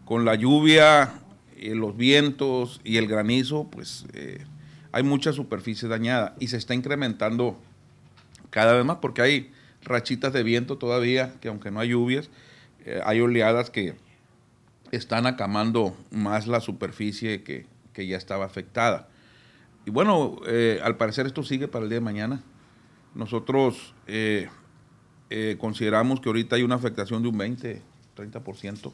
con la lluvia, los vientos y el granizo, pues hay mucha superficie dañada y se está incrementando cada vez más porque hay rachitas de viento todavía, que aunque no hay lluvias, hay oleadas que están acamando más la superficie que ya estaba afectada. Y bueno, al parecer esto sigue para el día de mañana. Nosotros consideramos que ahorita hay una afectación de un 20, 30%.